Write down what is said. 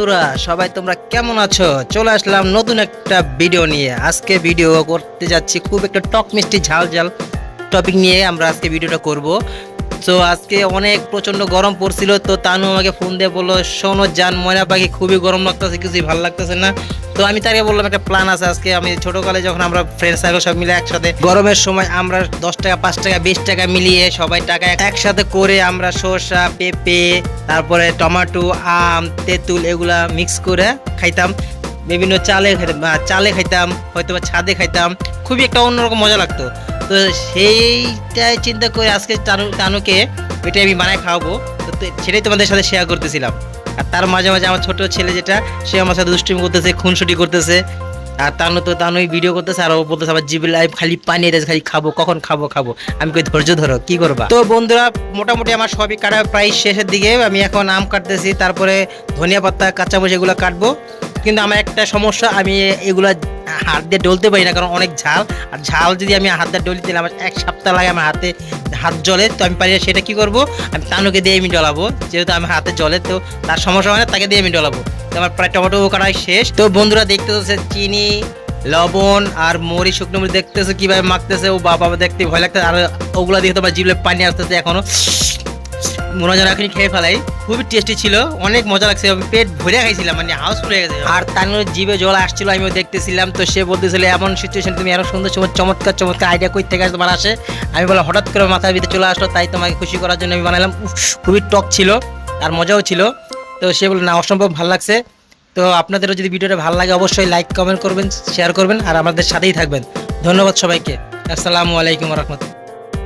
বন্ধুরা সবাই তোমরা কেমন আছো? চলে আসলাম নতুন একটা ভিডিও নিয়ে। আজকে ভিডিও করতে যাচ্ছি খুব একটা টক মিষ্টি ঝাল ঝাল টপিক নিয়ে। আমরা আজকে ভিডিওটা করব। তো আজকে অনেক প্রচন্ড গরম পড়ছিল, তো তানু আমাকে ফোন দিয়ে বললো, শোনো জান ময়না পাখি খুবই গরম লাগতেছে, কিছুই ভালো লাগতেছে না। তো আমি তাকে বললাম একটা প্ল্যান আছে। আজকে আমি ছোটকালে যখন আমরা ফ্রেন্ড সার্কেল সব মিলে একসাথে গরমের সময় আমরা 10 টাকা 5 টাকা 20 টাকা মিলিয়ে সবাই টাকা একসাথে করে আমরা শসা পেঁপে তারপরে টমেটো আম তেঁতুল এগুলা মিক্স করে খাইতাম। বিভিন্ন চালে খাইতাম, হয়তো বা ছাদে খাইতাম। খুবই একটা অন্যরকম মজা লাগতো। তো সেইটাই চিন্তা করে আজকে তানুকে ওইটাই আমি বানায় খাওয়াবো। তো সেটাই তোমাদের সাথে শেয়ার করতেছিলাম। আর তার মাঝে মাঝে আমার ছোট ছেলে যেটা, সে আমার সাথে দুষ্টুমি করতেছে, খুনসুটি করতেছে। আর তানুই ভিডিও করতেছে, আর ও বলতেছে আমার জিবির লাইফ খালি পানি এসে খালি খাবো, কখন খাবো খাবো। আমি কই ধৈর্য ধরো, কি করবা। তো বন্ধুরা মোটামুটি আমার সবই কাটা প্রায় শেষের দিকে। আমি এখন আম কাটতেছি, তারপরে ধনিয়া পাতা কাঁচামরিচ এগুলো কাটবো। কিন্তু আমার একটা সমস্যা, আমি এগুলা হাত দিয়ে ডলতে পারি না, কারণ অনেক ঝাল। আর ঝাল যদি আমি হাত দিয়ে ডলি দিলে আমার 1 সপ্তাহ লাগে, আমার হাত জ্বলে। তো আমি পারি না, সেটা কি করব, আমি তানুকে দিয়ে আমি ডলাবো। যেহেতু আমার হাতে জ্বলে, তো তার সমস্যা হয় না, তাকে দিয়ে আমি ডলাবো। তো আমার প্রায় টমেটো কাটাই শেষ। তো বন্ধুরা দেখতে হচ্ছে চিনি লবণ আর মরিচ শুকনো মরিচ দেখতেছে কিভাবে মাখতেছে। ও বাবা দেখতে ভয় লাগতেছে। আর ওগুলা দেখে তোমার জিভে পানি আসতেছে এখনো, মনে হয় এখনই খেয়ে ফেলাই। খুবই টেস্টি ছিল, অনেক মজা লাগছে, পেট ভরে খাইছিলাম, মানে হাউসফুল হয়ে গেছে। আর তার জিভে জল আসছিল, আমিও দেখতেছিলাম। তো সে বলতেছিল এমন সিচুয়েশন তুমি এত সুন্দর চমৎকার চমৎকার আইডিয়া কই থেকে তোমার আসে। আমি বললাম হঠাৎ করে মাথার ভিতরে চলে আসলো, তাই তোমাকে খুশি করার জন্য আমি বানালাম। খুবই টক ছিল আর মজাও ছিল। তো সে বলল না, অসম্ভব ভালো লাগছে। তো আপনাদেরও যদি ভিডিওটা ভালো লাগে অবশ্যই লাইক কমেন্ট করবেন, শেয়ার করবেন, আর আমাদের সাথেই থাকবেন। ধন্যবাদ সবাইকে। আসসালামু আলাইকুম ওয়া রাহমাতুল্লাহ।